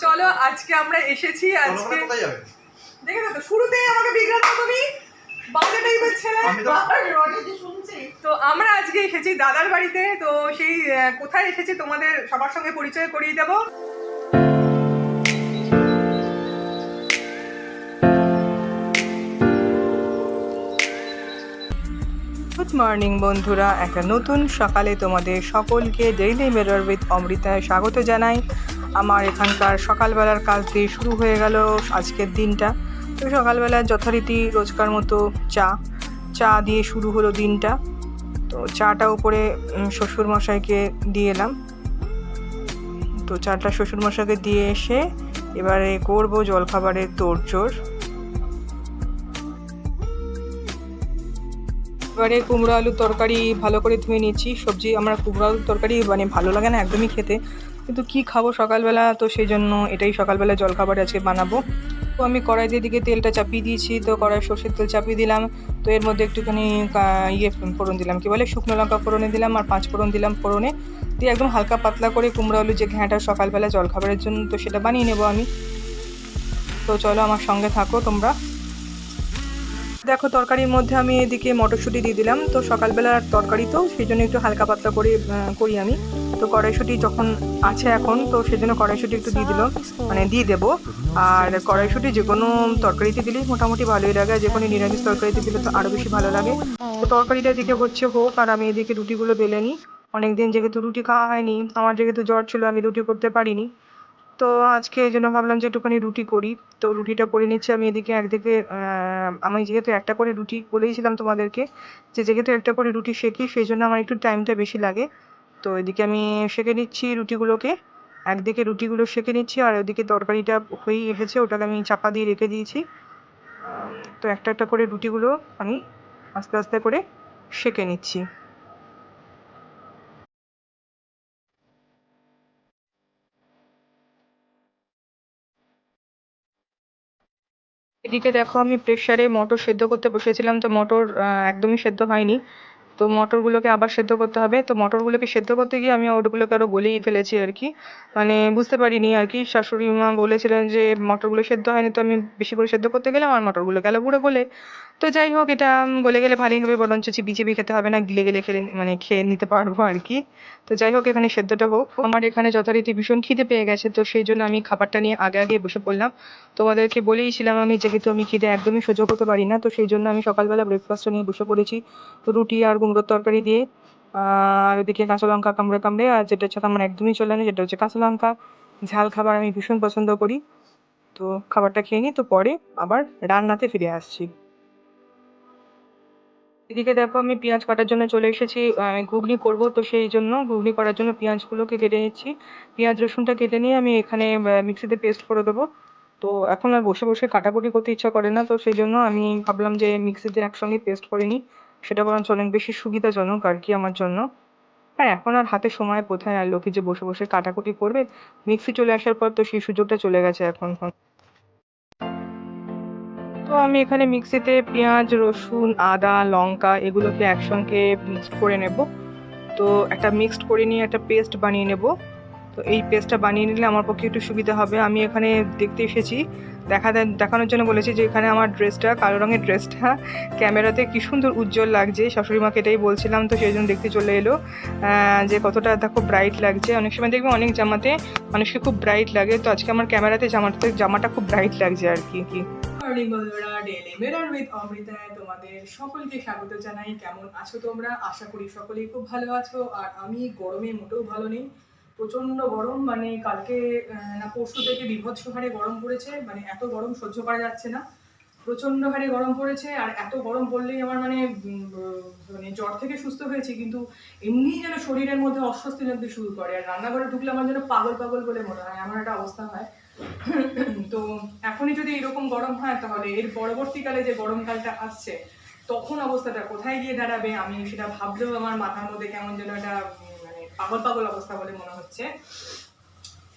চলো আজকে আমরা এসেছি আজকে দেখে তো শুরুতেই আমাকে বিজ্ঞান তুমি বাজে টাইপের ছেলে তো আমরা আজকে এসেছি দাদার বাড়িতে। তো সেই কোথায় এসেছি তোমাদের সবার সঙ্গে পরিচয় করিয়ে দেবো। গুড মর্নিং বন্ধুরা, একটা নতুন সকালে তোমাদের সকলকে ডেইলি মিরর উইথ অমৃতায় স্বাগত জানাই। আমার এখানকার সকালবেলার কাজ দিয়ে শুরু হয়ে গেল আজকের দিনটা। তো সকালবেলা যথারীতি রোজকার মতো চা দিয়ে শুরু হলো দিনটা। তো চাটা উপরে শ্বশুরমশাইকে দিয়ে এলাম। তো চাটা শ্বশুরমশাইকে দিয়ে এসে এবারে করবো জলখাবারের তোড়জোড়। এবারে কুমড়ো আলুর তরকারি ভালো করে ধুয়ে নিচ্ছি। সবজি আমার কুমড়ো আলুর তরকারি মানে ভালো লাগে না একদমই খেতে, কিন্তু কি খাবো সকালবেলা, তো সেই জন্য এটাই সকালবেলা জলখাবার আজকে বানাবো। তো আমি কড়াই দিকে তেলটা চাপিয়ে দিয়েছি। তো কড়াই সর্ষের তেল চাপিয়ে দিলাম। তো এর মধ্যে একটুখানি ফোড়ন দিলাম, কি বলে শুকনো লঙ্কা ফোড়নে দিলাম আর 5 ফোড়ন দিলাম। ফোড়নে দিয়ে একদম হালকা পাতলা করে কুমড়ো আলু যে ঘ্যাঁটা সকালবেলা জলখাবারের জন্য, তো সেটা বানিয়ে নেবো আমি। তো চলো আমার সঙ্গে থাকো তোমরা। দেখো তরকারির মধ্যে আমি এদিকে মটরশুঁটি দিয়ে দিলাম। তো সকালবেলার তরকারি তো সেই জন্য একটু হালকা পাতলা করে করি আমি। তো কড়াইশুঁটি যখন আছে এখন, তো সেই জন্য কড়াইশুঁটি একটু দিয়ে দেবো। আর কড়াইশুঁটি যে কোনো তরকারিতে দিলেই মোটামুটি ভালোই লাগে, যে কোনো নিরামিষ তরকারিতে দিলে তো আরও বেশি ভালো লাগে। তো তরকারিটা এদিকে হোক আর আমি এদিকে রুটিগুলো বেলে নিই। অনেকদিন যেহেতু রুটি খাওয়া হয়নি, আমার যেহেতু জ্বর ছিল আমি রুটি করতে পারিনি। তো আজকে এই জন্য ভাবলাম যে একটুখানি রুটি করি। তো রুটিটা করে নিচ্ছি আমি এদিকে। একদিকে আমি যেহেতু একটা করে রুটি বলেইছিলাম তোমাদেরকে যে যেহেতু একটা করে রুটি সেঁকি, সেই জন্য আমার একটু টাইমটা বেশি লাগে। তো এদিকে আমি সেঁকে নিচ্ছি রুটিগুলোকে। একদিকে রুটিগুলো সেঁকে নিচ্ছি আর ওদিকে তরকারিটা হয়েই এসেছে, ওটাকে আমি চাপা দিয়ে রেখে দিয়েছি। তো একটা একটা করে রুটিগুলো আমি আস্তে আস্তে করে সেঁকে নিচ্ছি। এদিকে দেখো আমি প্রেসারে মটর সেদ্ধ করতে বসেছিলাম। তো মটর একদমই সেদ্ধ হয়নি। তো মটরগুলোকে আবার সেদ্ধ করতে হবে। তো মটরগুলোকে সেদ্ধ করতে গিয়ে আমি ওগুলোকে আরও গলিয়ে ফেলেছি আর কি। মানে বুঝতে পারিনি আর কি। শাশুড়ি মা বলেছিলেন যে মটরগুলো সেদ্ধ হয়নি, তো আমি বেশি করে সেদ্ধ করতে গেলাম আর মটরগুলো গেল পুরো গলে। তো যাই হোক, এটা গলে গেলে ভালোই হবে, বরঞ্চ চিবিয়ে খেতে হবে না, গিলে গেলে খেয়ে নিতে পারবো আর কি। তো যাই হোক, এখানে সেদ্ধটা হোক। আমার এখানে যথারীতি ভীষণ খিদে পেয়ে গেছে, তো সেই জন্য আমি খাবারটা নিয়ে আগে বসে পড়লাম। তোমাদেরকে বলেইছিলাম আমি যেহেতু আমি খিদে একদমই সহ্য করতে পারি না, তো সেই জন্য আমি সকালবেলা ব্রেকফাস্টটা নিয়ে বসে পড়েছি। তো রুটি আর কুমড়োর তরকারি দিয়ে আর ওদিকে কাঁচা লঙ্কা কামড়ে আর যেটার সাথে আমার একদমই চলে না, যেটা হচ্ছে কাঁচা লঙ্কা। ঝাল খাবার আমি ভীষণ পছন্দ করি। তো খাবারটা খেয়ে নিই, তো পরে আবার রান্নাতে ফিরে আসছি। এদিকে দেখো আমি পেঁয়াজ কাটার জন্য চলে এসেছি। ঘুগনি করব, তো সেই জন্য ঘুগনি করার জন্য পেঁয়াজগুলোকে কেটে নিচ্ছি। পেঁয়াজ রসুনটা কেটে নিয়ে আমি এখানে মিক্সিতে পেস্ট করে দেবো। তো এখন আর বসে বসে কাটাকুটি করতে ইচ্ছা করে না, তো সেই জন্য আমি ভাবলাম যে মিক্সিতে একসঙ্গে পেস্ট করে নিই। সেটা বরঞ্চ অনেক বেশি সুবিধাজনক আর কি আমার জন্য। হ্যাঁ, এখন আর হাতে সময় কোথায়, আর লোকে যে বসে বসে কাটাকুটি করবে। মিক্সি চলে আসার পর তো সেই সুযোগটা চলে গেছে এখন। তো আমি এখানে মিক্সিতে পেঁয়াজ রসুন আদা লঙ্কা এগুলোকে একসঙ্গে মিক্সড করে নেব। তো একটা মিক্সড করে নিয়ে একটা পেস্ট বানিয়ে নেব। তো এই পেস্টটা বানিয়ে নিলে আমার পক্ষে একটু সুবিধা হবে। আমি এখানে দেখতে এসেছি, দেখানোর জন্য বলেছি যে এখানে আমার ড্রেসটা, কালো রঙের ড্রেসটা ক্যামেরাতে কি সুন্দর উজ্জ্বল লাগছে। শাশুড়ি মাকে এটাই বলছিলাম, তো সেই জন্য দেখতে চলে এলো যে কতটা দেখো ব্রাইট লাগছে। অনেক সময় দেখবে অনেক জামাতে মানুষকে খুব ব্রাইট লাগে, তো আজকে আমার ক্যামেরাতে জামাটা খুব ব্রাইট লাগছে আর কি। মর্নিং বন্ধুরা, ডেইলি মিরর উইথ অমৃতায় তোমাদের সকলকে স্বাগত জানাই। কেমন আছো তোমরা? আশা করি সকলেই খুব ভালো আছো। আর আমি গরমে মোটেও ভালো নেই, প্রচণ্ড গরম। মানে কালকে না পরশু থেকে বীভৎস হারে গরম পড়েছে। মানে এত গরম সহ্য করা যাচ্ছে না, প্রচণ্ড হারে গরম পড়েছে। আর এত গরম পড়লেই আমার মানে জ্বর থেকে সুস্থ হয়েছি, কিন্তু এমনিই যেন শরীরের মধ্যে অস্বস্তি লাগতে শুরু করে। আর রান্নাঘরে ঢুকলে আমার যেন পাগল বলে মনে হয়, এমন একটা অবস্থা হয়। তো এখনই যদি এরকম গরম হয়, তাহলে এর পরবর্তীকালে যে গরমকালটা আসছে তখন অবস্থাটা কোথায় গিয়ে দাঁড়াবে, আমি সেটা ভাবলেও আমার মাথার মধ্যে কেমন যেন একটা মানে পাগল অবস্থা বলে মনে হচ্ছে।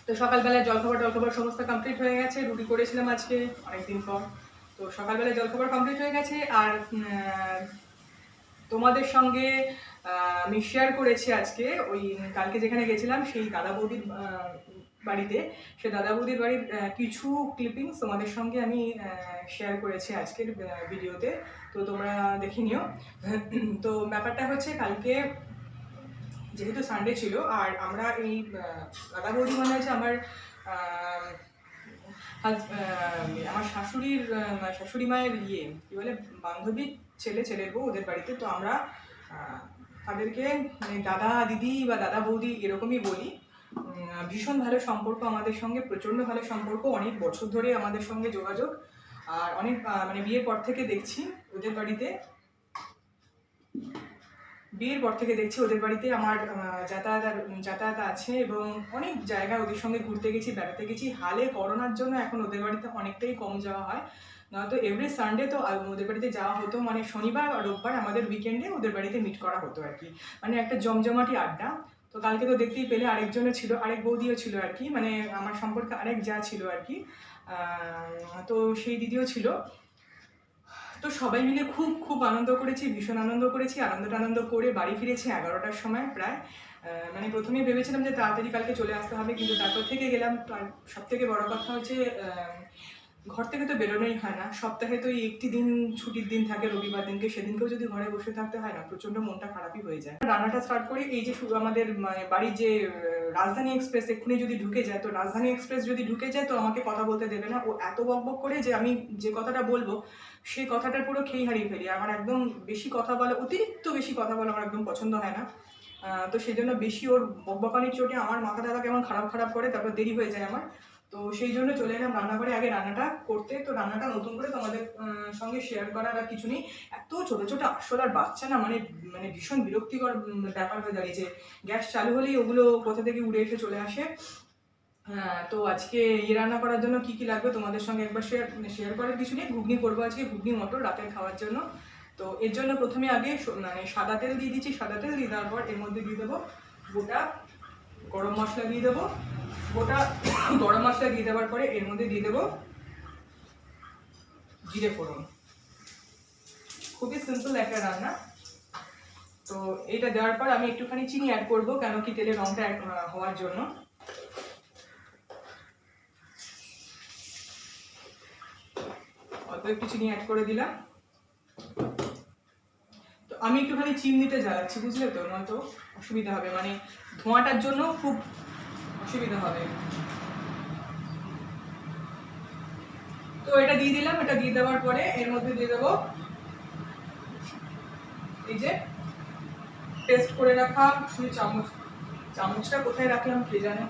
তো সকালবেলায় জলখাবার সমস্ত কমপ্লিট হয়ে গেছে। রুটি করেছিলাম আজকে অনেকদিন পর। তো সকালবেলায় জলখাবার কমপ্লিট হয়ে গেছে। আর তোমাদের সঙ্গে আমি শেয়ার করেছি আজকে ওই কালকে যেখানে গেছিলাম সেই দাদা বৌদির বাড়িতে, সে দাদা বৌদির বাড়ির কিছু ক্লিপিংস তোমাদের সঙ্গে আমি শেয়ার করেছি আজকের ভিডিওতে, তো তোমরা দেখে নিও। তো ব্যাপারটা হচ্ছে কালকে যেহেতু সানডে ছিল, আর আমরা এই দাদা বৌদি মানে হচ্ছে আমার আমার শাশুড়ি মায়ের কি বলে বান্ধবীর ছেলের বউ, ওদের বাড়িতে। তো আমরা তাদেরকে মানে দাদা দিদি বা দাদা বৌদি এরকমই বলি। ভীষণ ভালো সম্পর্ক আমাদের সঙ্গে, প্রচণ্ড ভালো সম্পর্ক, অনেক বছর ধরে আমাদের সঙ্গে যোগাযোগ। আর অনেক মানে বিয়ের পর থেকে দেখছি ওদের বাড়িতে আমার যাতায়াত আছে, এবং অনেক জায়গায় ওদের সঙ্গে ঘুরতে গেছি, বেড়াতে গেছি। হালে করোনার জন্য এখন ওদের বাড়িতে অনেকটাই কম যাওয়া হয়, নয়তো এভরি সানডে তো ওদের বাড়িতে যাওয়া হতো। মানে শনিবার আর রোববার আমাদের উইকেন্ডে ওদের বাড়িতে মিট করা হতো আর কি, মানে একটা জমজমাটি আড্ডা। তো কালকে তো দেখতেই পেলে আরেকজনও ছিল, আরেক বৌদিও ছিল আর কি, মানে আমার সম্পর্কে আরেক যা ছিল আর কি। তো সেই দিদিও ছিল। তো সবাই মিলে খুব খুব আনন্দ করেছি, ভীষণ আনন্দ করেছি। আনন্দ করে বাড়ি ফিরেছি 11টার সময় প্রায়। মানে প্রথমে ভেবেছিলাম যে তাড়াতাড়ি কালকে চলে আসতে হবে, কিন্তু তারপর থেকে গেলাম। সব থেকে বড় কথা হচ্ছে ঘর থেকে তো বেরোনোই হয় না। সপ্তাহে তো এই একটি দিন ছুটির দিন থাকে, রবিবার দিনকে, সেদিনকেও যদি ঘরে বসে থাকতে হয় না, প্রচণ্ড মনটা খারাপই হয়ে যায়। রান্নাটা স্টার্ট করি। এই যে আমাদের বাড়ির যে রাজধানী এক্সপ্রেস এক্ষুনি যদি ঢুকে যায়, তো রাজধানী এক্সপ্রেস যদি ঢুকে যায় তো আমাকে কথা বলতে দেবে না। ও এত বকবক করে যে আমি যে কথাটা বলবো সেই কথাটার পুরো খেই হারিয়ে ফেলি। আমার একদম বেশি কথা বলা, অতিরিক্ত বেশি কথা বলা আমার একদম পছন্দ হয় না। তো সেই জন্য বেশি ওর বকবকানির চোটে আমার মাথা টাথা কেমন খারাপ করে, তারপর দেরি হয়ে যায় আমার। তো সেই জন্য চলে এলাম রান্নাঘরে আগে রান্নাটা করতে। তো রান্নাটা নতুন করে তোমাদের সঙ্গে শেয়ার করার আর কিছু নেই। এত ছোট ছোট আরশোলার বাচ্চা না, মানে ভীষণ বিরক্তিকর ব্যাপার হয়ে দাঁড়িয়েছে। গ্যাস চালু হলেই ওগুলো কোথা থেকে উড়ে এসে চলে আসে। তো আজকে রান্না করার জন্য কি কি লাগবে তোমাদের সঙ্গে একবার শেয়ার করার কিছু নেই। ঘুগনি করবো আজকে, ঘুগনি মটর রাতের খাওয়ার জন্য। তো এর জন্য প্রথমে আগে মানে সাদা তেল দিয়ে দিচ্ছি। সাদা তেল দিয়ে দেওয়ার পর এর মধ্যে দিয়ে দেবো গোটা গরম মশলা দিয়ে দেবো। গোটা গরম মশলা দিয়ে দেওয়ার পরে এর মধ্যে দিয়ে দেবো জিরে ফোড়ন। খুবই সিম্পল একটা রান্না। তো এটা দেওয়ার পর আমি একটুখানি চিনি অ্যাড করবো, কেন কি তেলের রঙটা হওয়ার জন্য। অল্প একটু চিনি অ্যাড করে দিলাম। তো আমি একটুখানি চিমনিতে জ্বালাচ্ছি, বুঝলে তো, নয়তো অসুবিধা হবে, মানে ধোঁয়াটার জন্য খুব অসুবিধা হবে। তো এটা দিয়ে দিলাম। এটা দিয়ে দেওয়ার পরে এর মধ্যে দিয়ে দেবো এই যে পেস্ট করে রাখা চামচটা কোথায় রাখলাম কে জানে,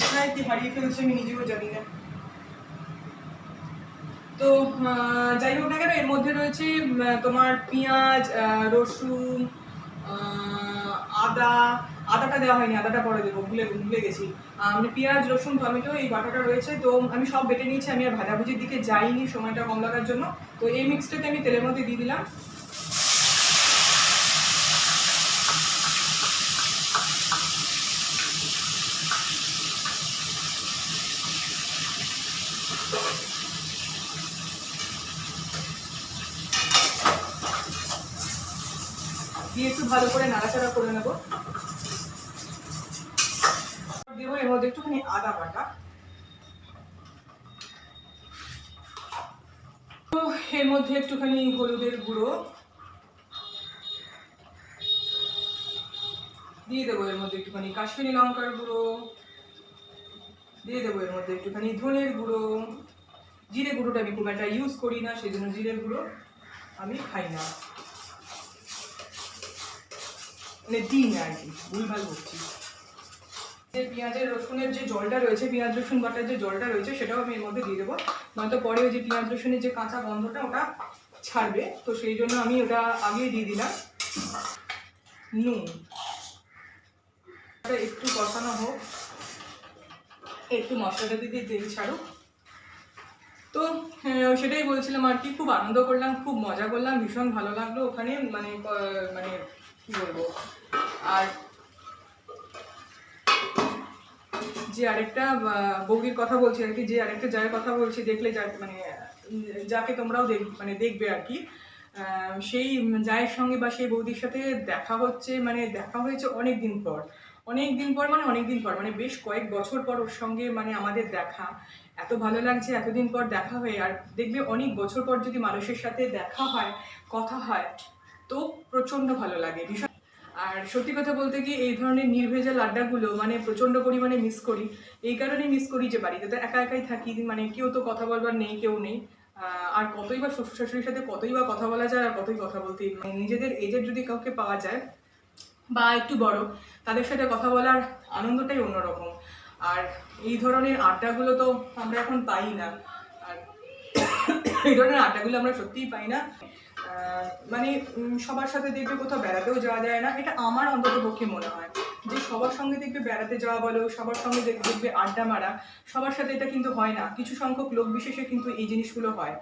কোথায় কি হারিয়ে ফেলছে আমি নিজেও জানি না। তো যাই হোক না কেন, এর মধ্যে রয়েছে তোমার পেঁয়াজ, রসুন, আদাটা দেওয়া হয়নি, আদাটা পরে দেবো, ভুলে গেছি। মানে পেঁয়াজ, রসুন, টমেটো এই বাটাটা রয়েছে। তো আমি সব বেটে নিয়েছি, আমি আর ভাজাভুজির দিকে যাইনি সময়টা কম লাগার জন্য। তো এই মিক্সটাকে আমি তেলের মধ্যে দিয়ে দিলাম। দিয়ে একটু ভালো করে নাড়াচাড়া করে নেবো। দেবো এর মধ্যে একটুখানি আদা বাটা। তো এর মধ্যে একটুখানি হলুদের গুঁড়ো দিয়ে দেবো। এর মধ্যে একটুখানি কাশ্মীরি লঙ্কার গুঁড়ো দিয়ে দেবো। এর মধ্যে একটুখানি ধনের গুঁড়ো। জিরে গুঁড়োটা আমি খুব একটা ইউজ করি না, সেই জন্য জিরের গুঁড়ো আমি খাই না, মানে দিই না আর কি, ভুলভাল বলছি। যে পেঁয়াজের রসুনের যে জলটা রয়েছে, পেঁয়াজ রসুন বাটার যে জলটা রয়েছে সেটাও আমি এর মধ্যে দিয়ে দেবো, নয়তো পরে ওই যে পেঁয়াজ রসুনের যে কাঁচা গন্ধটা ওটা ছাড়বে। তো সেই জন্য আমি ওটা আগেই দিয়ে দিলাম। নুন একটু কষানো হোক, একটু মশলাটা দিয়ে তেল ছাড়ুক। তো সেটাই বলছিলাম আর কি, খুব আনন্দ করলাম, খুব মজা করলাম, ভীষণ ভালো লাগলো ওখানে, মানে কি বলবো। আর যে আরেকটা বৌদির কথা বলছি আর কি, যে আরেকটা জায়ের কথা বলছি, দেখলে মানে যাকে তোমরাও দেখবে আর কি, সেই জায়ের সঙ্গে বা সেই বৌদির সাথে দেখা হয়েছে অনেক দিন পর। অনেক দিন পর মানে বেশ কয়েক বছর পর ওর সঙ্গে মানে আমাদের দেখা, এত ভালো লাগছে এতদিন পর দেখা হয়ে। আর দেখবে অনেক বছর পর যদি মানুষের সাথে দেখা হয়, কথা হয়, তো প্রচণ্ড ভালো লাগে ভীষণ। আর সত্যি কথা বলতে কি এই ধরনের নির্ভেজাল আড্ডাগুলো মানে প্রচণ্ড পরিমাণে মিস করি। এই কারণেই মিস করি যে বাড়িতে তো একা একাই থাকি, মানে কেউ তো কথা বলবার নেই, কেউ নেই। আর কতই বা শ্বশুর শাশুড়ির সাথে কতই বা কথা বলা যায়, আর কতই কথা বলতে, মানে নিজেদের এজের যদি কাউকে পাওয়া যায় বা একটু বড়, তাদের সাথে কথা বলার আনন্দটাই অন্যরকম। আর এই ধরনের আড্ডাগুলো তো আমরা এখন পাই না। আর এই ধরনের আড্ডাগুলো আমরা সত্যিই পাই না। মানে সবার সাথে দেখবে কোথাও বেড়াতেও যাওয়া যায় না, এটা আমার অন্তত পক্ষে মনে হয় যে সবার সঙ্গে দেখবে বেড়াতে যাওয়া বলো, সবার সঙ্গে দেখবে আড্ডা মারা, সবার সাথে এটা কিন্তু হয় না। কিছু সংখ্যক লোক বিশেষে কিন্তু এই জিনিসগুলো হয়।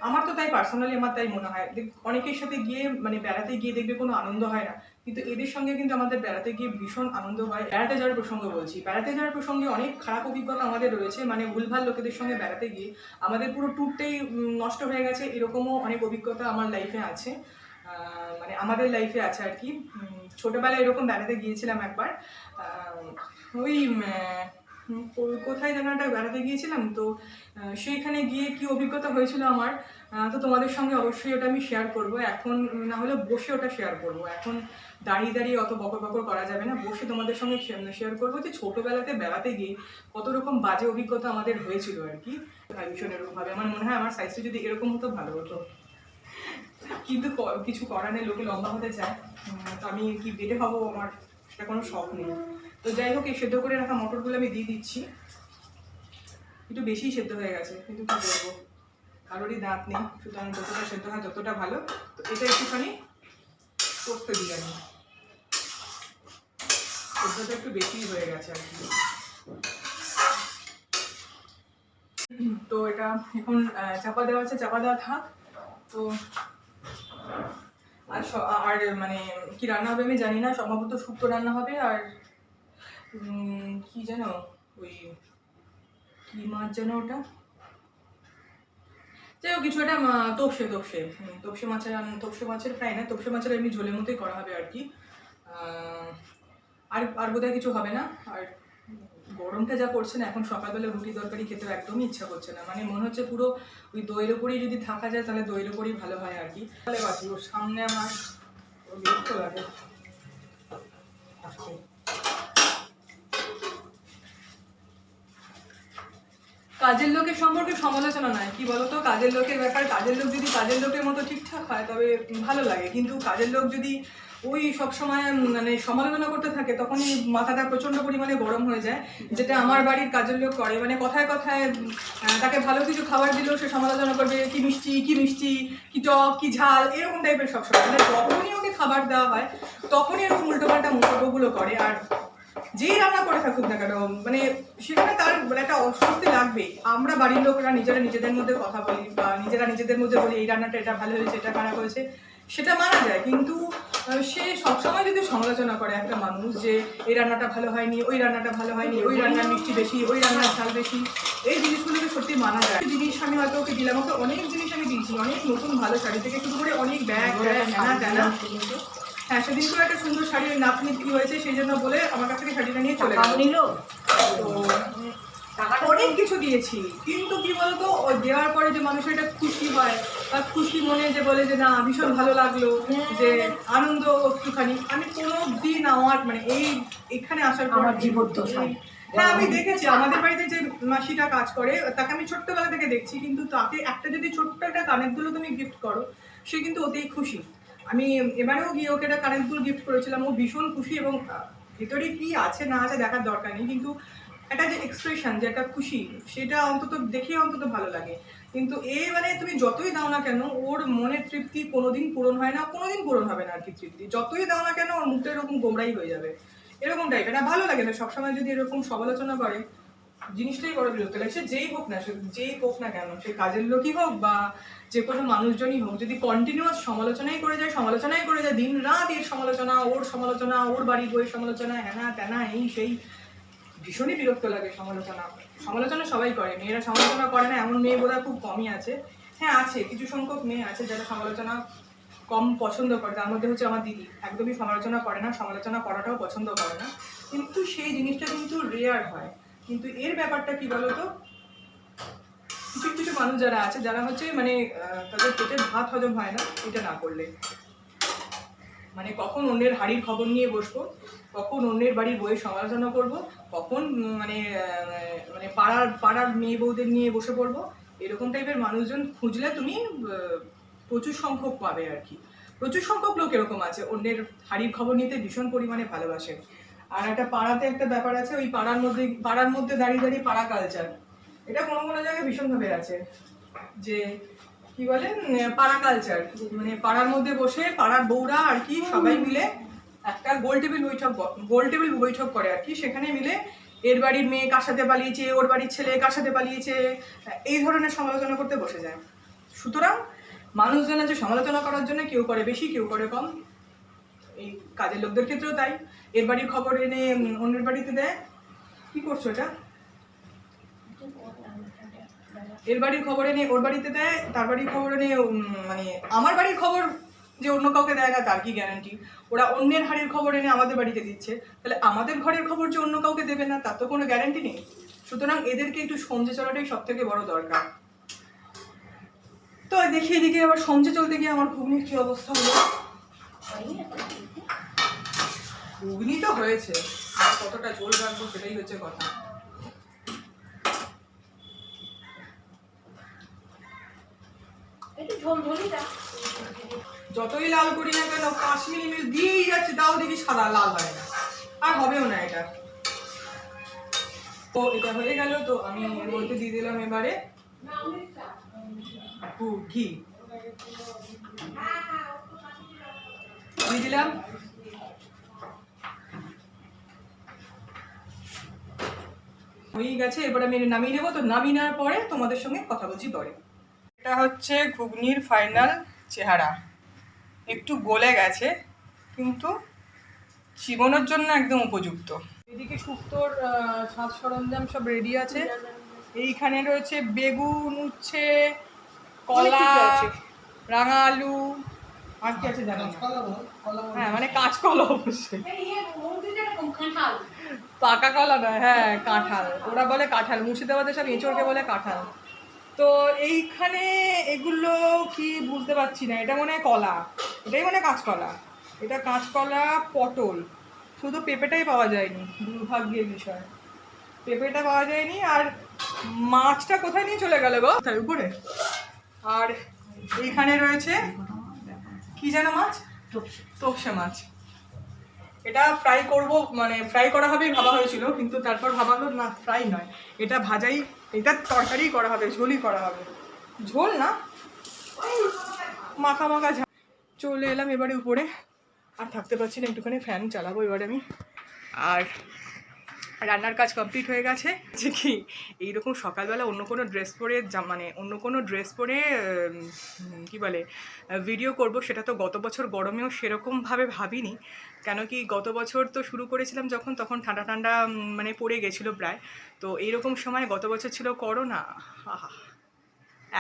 আমার তো তাই পার্সোনালি আমার তাই মনে হয়। অনেকের সাথে গিয়ে মানে বেড়াতে গিয়ে দেখবে কোনো আনন্দ হয় না, কিন্তু এদের সঙ্গে কিন্তু আমাদের বেড়াতে গিয়ে ভীষণ আনন্দ হয়। বেড়াতে যাওয়ার প্রসঙ্গ বলছি, বেড়াতে যাওয়ার প্রসঙ্গে অনেক খারাপ অভিজ্ঞতা আমাদের রয়েছে, মানে ভুলভাল লোকেদের সঙ্গে বেড়াতে গিয়ে আমাদের পুরো ট্যুরটাই নষ্ট হয়ে গেছে, এরকমও অনেক অভিজ্ঞতা আমার লাইফে আছে। মানে আমাদের লাইফে আছে আর কি। ছোটবেলায় এরকম বেড়াতে গিয়েছিলাম একবার, ওই কোথায় যেন একটা বেড়াতে গিয়েছিলাম, তো সেইখানে গিয়ে কি অভিজ্ঞতা হয়েছিল আমার, তো তোমাদের সঙ্গে অবশ্যই ওটা আমি শেয়ার করব। এখন না হলে বসে ওটা শেয়ার করব, এখন দাঁড়িয়ে দাঁড়িয়ে অত বকর বকর করা যাবে না, বসে তোমাদের সঙ্গে শেয়ার করবো যে ছোটোবেলাতে বেড়াতে গিয়ে কত রকম বাজে অভিজ্ঞতা আমাদের হয়েছিল আর কি। ভীষণ এরকমভাবে আমার মনে হয় আমার সাইজটা যদি এরকম হতো ভালো হতো, কিন্তু কিছু করার নেই, লোকে লম্বা হতে চায়, তো আমি কি বেটে হবো আমার সেটা কোনো শখ নেই। তো যাই হোক, এই সেদ্ধ করে রাখা মটরগুলো আমি দিয়ে দিচ্ছি। একটু বেশিই সেদ্ধ হয়ে গেছে, কিন্তু কী করবো, কারোরই দাঁত নেই, সুতরাং যতটা সেদ্ধ হয় ততটা ভালো। তো এটা একটুখানি কষতে দিই আমি, সেদ্ধটা একটু বেশিই হয়ে গেছে আর কি। তো এটা এখন চাপা দেওয়া আছে, চাপা দেওয়া থাক। তো আর মানে কি রান্না হবে আমি জানি না, সম্ভবত শুক্তো রান্না হবে। আর কি যেন ওই কি মাছ যেন ওটা, যাই হোক কিছু একটা তোপসে মাছের ফ্রাই না, তোপসে মাছের এমনি ঝোলের মতোই করা হবে আর কি। আর বোধহয় কিছু হবে না। আর গরমটা যা পড়ছে না এখন, সকালবেলা রুটি তরকারি খেতেও একদমই ইচ্ছা করছে না, মানে মনে হচ্ছে পুরো ওই দইয়ের উপরেই যদি থাকা যায় তাহলে দইয়ের উপরেই ভালো হয় আর কি। তাহলে বাকি ওর সামনে আমার বিরক্ত লাগে। কাজের লোকের সম্পর্কে সমালোচনা নয়, কি বলতো, কাজের লোকের ব্যাপার, কাজের লোক যদি কাজের লোকের মতো ঠিকঠাক হয় তবে ভালো লাগে, কিন্তু কাজের লোক যদি ওই সবসময় মানে সমালোচনা করতে থাকে তখনই মাথাটা প্রচণ্ড পরিমাণে গরম হয়ে যায়, যেটা আমার বাড়ির কাজের লোক করে। মানে কথায় কথায় তাকে ভালো কিছু খাবার দিলেও সে সমালোচনা করবে, কি মিষ্টি কি টক কি ঝাল, এরকম টাইপের সবসময়। মানে যখনই ওকে খাবার দেওয়া হয় তখনই এরকম উল্টোপাল্টা মন্তব্যগুলো করে। আর যেই রান্না করে থাকুক না কেন, মানে সেখানে তার একটা অস্বস্তি লাগবে। আমরা বাড়ির লোকরা নিজেরা নিজেদের মধ্যে কথা বলি বা নিজেরা নিজেদের মধ্যে বলি এই রান্নাটা এটা ভালো হয়েছে এটা খারাপ হয়েছে, সেটা মানা যায়। কিন্তু সে সবসময় যদি সমালোচনা করে একটা মানুষ যে এই রান্নাটা ভালো হয়নি, ওই রান্নাটা ভালো হয়নি, ওই রান্নার মিষ্টি বেশি, ওই রান্নার ঝাল বেশি, এই জিনিসগুলোকে সত্যি মানা যায়। জিনিস আমি হয়তো ওকে দিলাম, ওকে অনেক জিনিস আমি দিয়েছি, অনেক নতুন ভালো শাড়ি থেকে শুরু করে অনেক ব্যাগ টানা। হ্যাঁ, সেদিন তো একটা সুন্দর শাড়ির নাতনি কি হয়েছে সেই জন্য বলে আমার কাছ থেকে শাড়িটা নিয়ে চলে গেল। অনেক কিছু দিয়েছি, কিন্তু কি বলতো ওই দেওয়ার পরে যে মানুষের একটা খুশি হয় বা খুশি মনে যে বলে যে না ভীষণ ভালো লাগলো, যে আনন্দ একটুখানি, আমি কোনো দিন আমার মানে এখানে আসার পর জীবদ্দশায়, হ্যাঁ আমি দেখেছি আমাদের বাড়িতে যে মাসিটা কাজ করে তাকে আমি ছোট্টবেলা থেকে দেখছি, কিন্তু তাকে একটা যদি ছোট্ট একটা কানের দুল তুমি গিফট করো সে কিন্তু ওতেই খুশি। আমি এবারেও গিয়ে ওকে একটা কানের দুল গিফট করেছিলাম, ও ভীষণ খুশি, এবং ভেতরে কি আছে না আছে দেখার দরকার নেই, কিন্তু একটা যে এক্সপ্রেশন যে একটা খুশি সেটা অন্তত দেখে অন্তত ভালো লাগে। কিন্তু মানে তুমি যতই দাও না কেন ওর মনের তৃপ্তি কোনোদিন পূরণ হয় না, কোনোদিন পূরণ হবে না আর কি। তৃপ্তি যতই দাও না কেন ওর মুখটা এরকম গোমড়াই হয়ে যাবে, এরকম টাইপের। না ভালো লাগে না সবসময় যদি এরকম সমালোচনা করে, জিনিসটাই বড় বিরক্ত লাগে। সে যেই হোক না কেন, সে কাজের লোকই হোক বা যে কোনো মানুষজনই হোক, যদি কন্টিনিউয়াস সমালোচনাই করে যায় দিন রাত এর সমালোচনা, ওর বাড়ির বইয়ের সমালোচনা, হ্যানা ত্যানা এই সেই, ভীষণই বিরক্ত লাগে। সমালোচনা সবাই করে, মেয়েরা সমালোচনা করে না এমন মেয়ে বোধহয় খুব কমই আছে। হ্যাঁ আছে, কিছু সংখ্যক মেয়ে আছে যারা সমালোচনা কম পছন্দ করে, তার মধ্যে হচ্ছে আমার দিদি, একদমই সমালোচনা করে না, সমালোচনা করাটাও পছন্দ করে না। কিন্তু সেই জিনিসটা কিন্তু রেয়ার হয়। কিন্তু এর ব্যাপারটা কি বলতো, কিছু কিছু মানুষ যারা আছে যারা হচ্ছে মানে তাদের পেটের ভাত হজম হয় না এটা না করলে, মানে কখন অন্যের হাড়ির খবর নিয়ে বসবো, কখন অন্যের বাড়ির বইয়ের সমালোচনা করব, কখন মানে মানে পাড়ার মেয়ে বউদের নিয়ে বসে পড়বো, এরকম টাইপের মানুষজন খুঁজলে তুমি প্রচুর সংখ্যক পাবে আর কি। প্রচুর সংখ্যক লোক এরকম আছে অন্যের হাড়ির খবর নিতে ভীষণ পরিমাণে ভালোবাসে। আর একটা পাড়াতে একটা ব্যাপার আছে, ওই পাড়ার মধ্যে দাঁড়িয়ে দাঁড়িয়ে পাড়া কালচার, এটা কোনো কোনো জায়গায় ভীষণভাবে আছে, যে কি বলে পাড়া কালচার, মানে পাড়ার মধ্যে বসে পাড়ার বউরা আর কি সবাই মিলে একটা গোল টেবিল বৈঠক করে আর কি, সেখানে মিলে এর বাড়ির মেয়ে কার সাথে পালিয়েছে, ওর বাড়ির ছেলে কার সাথে পালিয়েছে, এই ধরনের সমালোচনা করতে বসে যায়। সুতরাং মানুষজন আছে সমালোচনা করার জন্য, কেউ করে বেশি কেউ করে কম, এই কাজের লোকদের ক্ষেত্রেও তাই। এর বাড়ির খবর এনে অন্যের বাড়িতে দেয়। কি করছো এটা? এর বাড়ির খবর এনে ওর বাড়িতে দেয়, তার বাড়ির খবর এনে মানে আমার বাড়ির খবর যে অন্য কাউকে দেয় না তার কি গ্যারান্টি? ওরা অন্যের হাড়ির খবর এনে আমাদের বাড়িতে দিচ্ছে, তাহলে আমাদের ঘরের খবর যে অন্য কাউকে দেবে না তার তো কোনো গ্যারান্টি নেই। সুতরাং এদেরকে একটু সমঝে চলাটাই সব থেকে বড় দরকার। তো দেখি এদিকে আবার সমঝে চলতে গিয়ে আমার ঘুগনির কি অবস্থা হলো। ঘুগনি তো হয়েছে, কতটা ঝোল রাখবো সেটাই হচ্ছে কথা। যতই লাল করি না কেন কাশ্মীরি মির্চ দিয়েই যাচ্ছে, তাও দেখি সাদা লাল হয় না, আর হবেও না এটা। তো এটা হয়ে গেল, তো আমি এর মধ্যে দিয়ে দিলাম এবারে ঘি দিয়ে দিলাম। হয়ে গেছে, এবার আমি নামিয়ে নেবো। তো নামিয়ে নেওয়ার পরে তোমাদের সঙ্গে কথা বলছি পরে। এটা হচ্ছে ঘুগনির ফাইনাল চেহারা, একটু গলে গেছে কিন্তু চিবোনোর জন্য একদম উপযুক্ত। এদিকে শুক্তোর সাজ সরঞ্জাম সব রেডি আছে। এইখানে রয়েছে বেগুন, উচ্ছে, কলা, রাঙা আলু, আর কি আছে জানি না। হ্যাঁ মানে কাঁচকলা, অবশ্যই পাকা কলা নয়, হ্যাঁ কাঁঠাল, ওরা বলে কাঁঠাল, মুর্শিদাবাদে সব এঁচড়কে বলে কাঁঠাল। তো এইখানে এগুলো কি বুঝতে পারছি না, এটা মনে হয় কলা, এটাই মনে হয় কাঁচকলা, এটা কাঁচকলা, পটল, শুধু পেঁপেটাই পাওয়া যায়নি, দুর্ভাগ্যের বিষয়, পেঁপেটা পাওয়া যায়নি। আর মাছটা কোথায় নিয়ে চলে গেল গো, তার উপরে। আর এইখানে রয়েছে কি যেন মাছ, তোপসে মাছ, এটা ফ্রাই করব, মানে ফ্রাই করা হবে ভাবা হয়েছিল, কিন্তু তারপর ভাবা হলো না ফ্রাই নয়, এটা ভাজাই, এটা তরকারি করা হবে, ঝোলই করা হবে, ঝোল না মাখা মাখা। চলে এলাম এবারে উপরে, আর থাকতে পারছি না, একটুখানি ফ্যান চালাবো এবারে আমি। আর রান্নার কাজ কমপ্লিট হয়ে গেছে। যে কি এইরকম সকালবেলা অন্য কোনো ড্রেস পরে মানে অন্য কোনো ড্রেস পরে কি বলে ভিডিও করব, সেটা তো গত বছর গরমেও সেরকমভাবে ভাবিনি। কেন কি গত বছর তো শুরু করেছিলাম যখন, তখন ঠান্ডা ঠান্ডা মানে পড়ে গেছিলো প্রায়। তো এইরকম সময় গত বছর ছিল করোনা,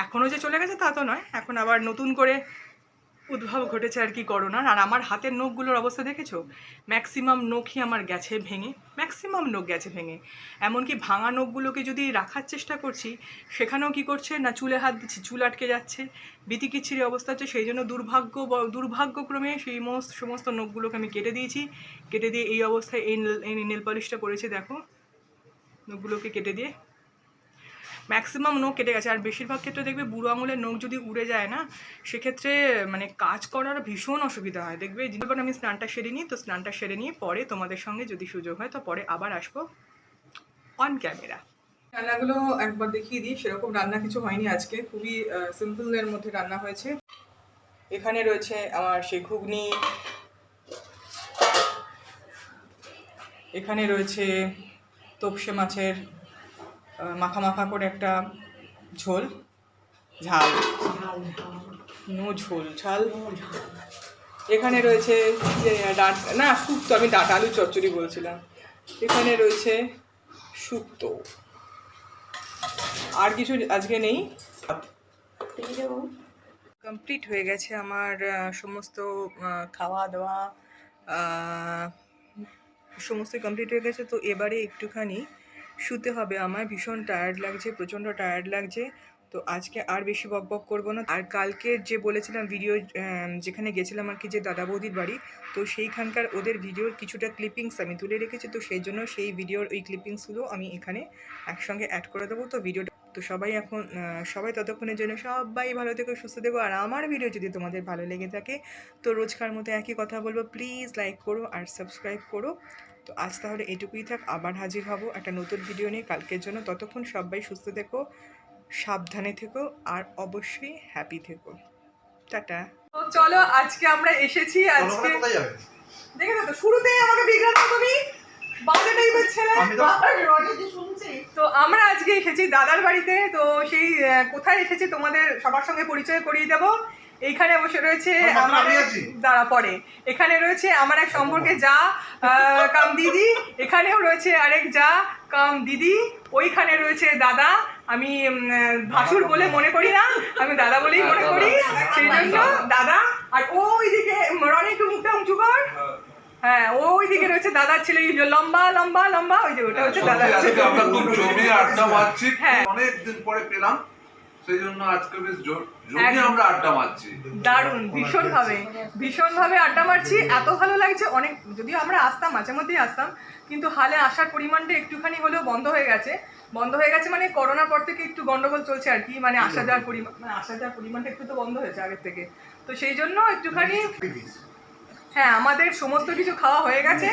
এখনও যে চলে গেছে তা তো নয়, এখন আবার নতুন করে উদ্ভব ঘটেছে আর কি করোনার। আর আমার হাতের নখগুলোর অবস্থা দেখেছো, ম্যাক্সিমাম নখই আমার গেছে ভেঙে, ম্যাক্সিমাম নখ গেছে ভেঙে। এমনকি ভাঙা নখগুলোকে যদি রাখার চেষ্টা করছি, সেখানেও কি করছে না, চুলে হাত দিচ্ছি, চুল আটকে যাচ্ছে, বিতিকিচ্ছিরি অবস্থা হচ্ছে। সেই জন্য দুর্ভাগ্যক্রমে সেই সমস্ত নখগুলোকে আমি কেটে দিয়েছি। কেটে দিয়ে এই অবস্থায় এই নেল পলিশটা করেছি, দেখো নখগুলোকে কেটে দিয়ে ম্যাক্সিমাম নখ কেটে গেছে। আর বেশিরভাগ ক্ষেত্রে দেখবে বুড়ো আঙুলের নখ যদি উড়ে যায় না, সেক্ষেত্রে মানে কাজ করার ভীষণ অসুবিধা হয়। দেখবে যখন আমি স্নানটা সেরে নিই, তো স্নানটা সেরে নিয়ে পরে তোমাদের সঙ্গে যদি সুযোগ হয় তো পরে আবার আসবো অন ক্যামেরা। রান্নাগুলো একবার দেখিয়ে দিই, সেরকম রান্না কিছু হয়নি আজকে, খুবই সিম্পলের মধ্যে রান্না হয়েছে। এখানে রয়েছে আমার সেই ঘুগনি, এখানে রয়েছে তোপসে মাছের মাখা মাখা করে একটা ঝোল, ঝাল ঝাল। এখানে রয়েছে না শুক্তো, আমি ডাঁটা আলু চচ্চড়ি বলছিলাম। এখানে রয়েছে শুক্তো, আর কিছু আজকে নেই। কমপ্লিট হয়ে গেছে আমার সমস্ত খাওয়া দাওয়া, সমস্ত কমপ্লিট হয়ে গেছে। তো এবারে একটুখানি শুতে হবে আমার, ভীষণ টায়ার্ড লাগছে, প্রচণ্ড টায়ার্ড লাগছে। তো আজকে আর বেশি বকবক করবো না। আর কালকে যে বলেছিলাম ভিডিও, যেখানে গেছিলাম আর কি, যে দাদা বৌদির বাড়ি, তো সেইখানকার ওদের ভিডিওর কিছুটা ক্লিপিংস আমি তুলে রেখেছি। তো সেই জন্য সেই ভিডিওর ওই ক্লিপিংসগুলো আমি এখানে একসঙ্গে অ্যাড করে দেবো। তো ভিডিওটা তো সবাই ততক্ষণের জন্য সবাই ভালো থেকো, সুস্থ থেকো। আর আমার ভিডিও যদি তোমাদের ভালো লেগে থাকে তো রোজকার মতো একই কথা বলবো, প্লিজ লাইক করো আর সাবস্ক্রাইব করো। তো আজ তাহলে এটুকুই থাক, আবার হাজির হব একটা নতুন ভিডিও নিয়ে কালকের জন্য। ততক্ষণ সবাই সুস্থ থেকো, সাবধানে থেকো আর অবশ্যই হ্যাপি থেকো। টাটা। তো চলো, আজকে আমরা এসেছি, আজকে দেখে তো শুরুতেই আমাকে বিগ্রাম তুমি বাজে টাইপের ছেলে। তো আমরা আজকে এসেছি দাদার বাড়িতে। তো সেই কোথায় এসেছি তোমাদের সবার সঙ্গে পরিচয় করিয়ে দেবো। এইখানে বসে রয়েছে আমার দাঁড়া পরে, এখানে রয়েছে আমার এক সম্পর্কে যা কাম দিদি, এখানেও রয়েছে আরেক যা কাম দিদি, ওইখানে রয়েছে দাদা। আমি ভাসুর বলে মনে করি না, আমি দাদা বলেই মনে করি, সেই জন্য দাদা। আর ওইদিকে রনি একটু মুখটা উঁচু কর, হ্যাঁ ওইদিকে রয়েছে দাদার ছেলে, লম্বা লম্বা লম্বা, ওই যে ওটা হচ্ছে দাদা। আমরা খুব জমিয়ে আড্ডা মারছি, অনেকদিন পরে পেলাম, সেই জন্য আজকে বেশ জমিয়ে আমরা আড্ডা মারছি। দারুণ, ভীষণ ভাবে আড্ডা মারছি, এত ভালো লাগছে। অনেক, যদিও আমরা আসতাম, মাঝে মধ্যেই আসতাম, কিন্তু হালে আসার পরিমাণটা একটুখানি হলেও বন্ধ হয়ে গেছে মানে করোনার পর থেকে একটু গন্ডগোল চলছে আর কি, মানে আসা যাওয়ার পরিমাণটা একটু তো বন্ধ হয়েছে আগের থেকে। তো সেই জন্য একটুখানি, হ্যাঁ আমাদের সমস্ত কিছু খাওয়া হয়ে গেছে।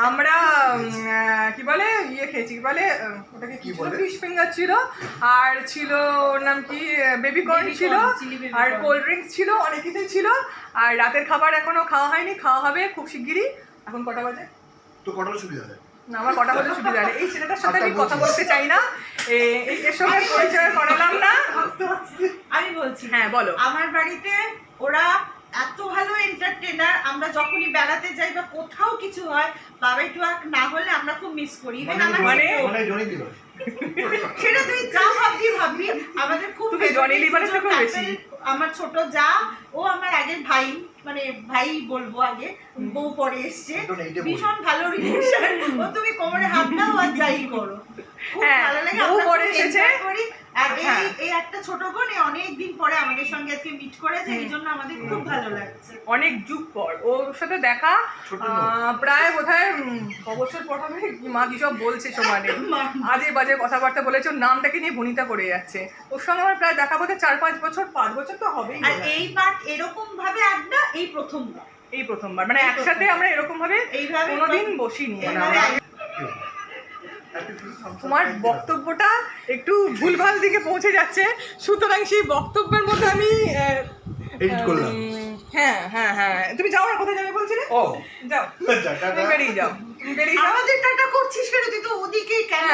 আমরা কি বলে খেয়েছি, কি বলে ওটাকে, কি ছিল, ফিশ ফিঙ্গার ছিল, আর ছিল ওর নাম কি, বেবি কর্ন ছিল, আর কোল্ড ড্রিঙ্কস ছিল, অনেক কিছুই ছিল। আর রাতের খাবার এখনো খাওয়া হয়নি, খাওয়া হবে খুব শিগগিরই। এখন কটা বাজে? তো কটা সুবিধা হয় না, আমার কটা বাজে সুবিধা হয়। এই ছেলেটার সাথে আমি কথা বলতে চাই না, এর সঙ্গে পরিচয় করালাম না। আমি বলছি, হ্যাঁ বলো। আমার বাড়িতে ওরা এত ভালো এন্টারটেইনার, আমরা যখনই বেড়াতে যাই বা কোথাও কিছু হয়, বাবাই টুয়াক না হলে আমরা খুব মিস করি। সেটা তুই যা ভাববি আমাদের খুব বেশি। আমার ছোট যা, ও আমার আগের ভাই, মানে ভাই বলবো, আগে বউ পরে এসছে, ভীষণ ভালো রিলেশন। ও তুমি কোমরে হাত দাও আর যাই করো, খুব ভালো লাগে। আমরা পরে এসেছে করি। আর এই একটা ছোট বোন অনেকদিন পরে আমাদের সঙ্গে আজকে মিট করেছে, এই জন্য আমাদের খুব ভালো লাগছে। অনেক যুগ পর ওর সাথে দেখা, প্রায় বোধহয় বছর পর হবে। মা কি সব বলছে সমানে, আজে বাজে কথাবার্তা বলেছে, ওর নামটাকে নিয়ে ভনিতা করে যাচ্ছে। ওর সঙ্গে আমার প্রায় দেখা বোধহয় 4-5 বছর, 5 বছর তো হবেই। আর এইবার এরকম ভাবে আড্ডা এই প্রথমবার, মানে একসাথে আমরা এরকম ভাবে কোনোদিন বসিনি। তোমার বক্তব্যটা একটু ভুলভাল দিকে পৌঁছে যাচ্ছে, সুতরাং সেই বক্তব্যের মধ্যে আমি এডিট করলাম। হ্যাঁ তুমি যাও না, কোথায় যাবে বলছিলে? ও যাও, তুমি বেরিয়ে যাও। আমাদের টাটা করছিস কেন তুই? তো ওদিকে কেন?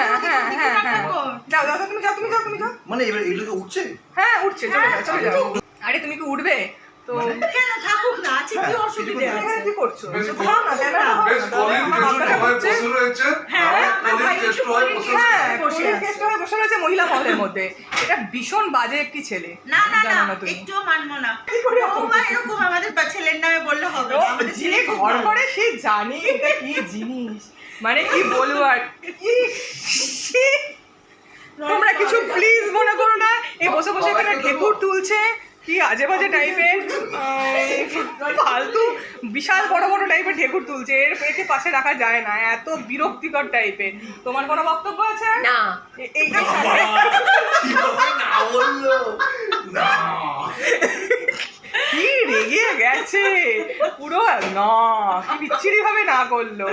যাও তুমি যাও। মানে এবার এগুলো উঠছে? হ্যাঁ উঠছে, চলে যাও। আরে তুমি কি উঠবে? তো কেন থাকুক না, আছে কি অসুবিধা আছে? কি করছো? বেশ বসে রয়েছে, বসে রয়েছে মহিলা মহলের মধ্যে। এটা ভীষণ বাজে একটি ছেলে। না একটু মানবো না। এরকম আমাদের ছেলের নামে বললে হবে? যে ঘর করে সে জানে এটা কি জিনিস, মানে কি বলবো আর। তোমরা কিছু প্লিজ মনে করো না, এই বসে বসে এখানে ঢেকুর তুলছে, কি আজে বাজে টাইপের ফালতু বিশাল বড় বড় টাইপের ঢেকুর তুলছে, একে পাশে রাখা যায় না, এত বিরক্তিকর টাইপের। তোমার কোনো বক্তব্য আছে? না। এইটাই কি রেগে গেছে পুরো, না কি বিচ্ছিরি ভাবে না করলো।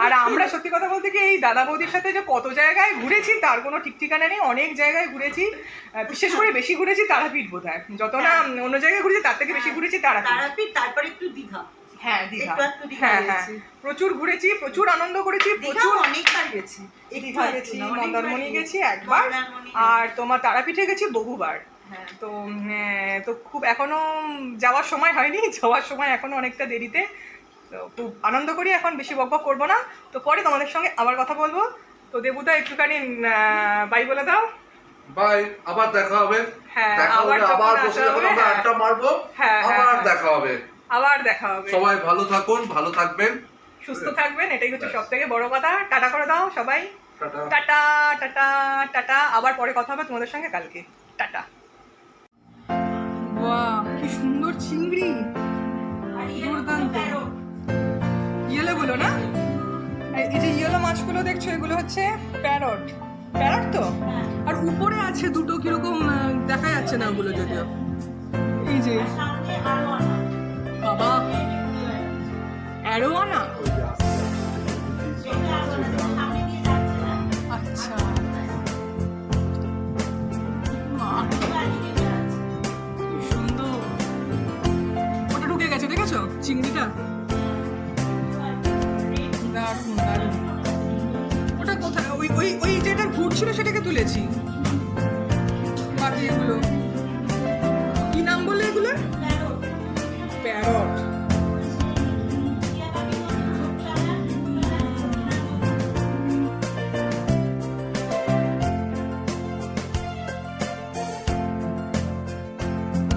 আর আমরা সত্যি কথা বলতে কি, এই দাদা বৌদির সাথে যে কত জায়গায় ঘুরেছি তার কোনো ঠিক ঠিকানা নেই। অনেক জায়গায় ঘুরেছি, বিশেষ করে বেশি ঘুরেছি তারাপীঠ বোধহয়, যত না অন্য জায়গায় ঘুরেছি তার থেকে বেশি ঘুরেছি তারাপীঠ। তারপরে একটু দীঘা। হ্যাঁ দীঘা, হ্যাঁ প্রচুর ঘুরেছি, প্রচুর আনন্দ করেছি, প্রচুর অনেকবার গেছি। দীঘা গেছি, মন্দারমণি গেছি একবার, আর তোমার তারাপীঠে গেছি বহুবার। তো খুব এখনো যাওয়ার সময় হয়নি, যাওয়ার সময় এখনো অনেকটা দেরিতে। তো খুব আনন্দ করি, এখন বেশি বকবক করবো না। তো পরে তোমাদের সঙ্গে আবার কথা বলবো। তো দেবুদা একটুখানি বাই বলে দাও। বাই, আবার দেখা হবে। হ্যাঁ আবার বসে যখন আমরা আড্ডা মারবো, আবার দেখা হবে। আবার দেখা হবে। সবাই ভালো থাকুন, ভালো থাকবেন, সুস্থ থাকবেন, এটাই হচ্ছে সব থেকে বড় কথা। টাটা করে দাও সবাই, টাটা। Tata tata tata. আবার পরে কথা হবে তোমাদের সঙ্গে কালকে। টাটা। বাহ, কি সুন্দর চিংড়ি, আর দুর্দান্ত। ইয়েলো গুলো না, এই যে ইয়েলো মাছগুলো দেখছো এগুলো হচ্ছে প্যারট। প্যারট তো। আর উপরে আছে দুটো কিরকম দেখা যাচ্ছে না ওগুলো যদিও। এই যে সামনে আরো আনা। বাবা, অ্যারোয়ানা। সেটা আরো আনা, সামনে দিয়ে যাচ্ছে না। আচ্ছা, বাড়িয়ে যাচ্ছে। কি সুন্দর। ওটা ঢুকে গেছে, দেখেছো চিংড়িটা? দারুণ দারুণ। ওটা কোথায়? ওই ওই ওই যেটা ঘুরছিল সেটাকে তুলেছি। বাকি এগুলো কি নাম বলে এগুলো? প্যারট।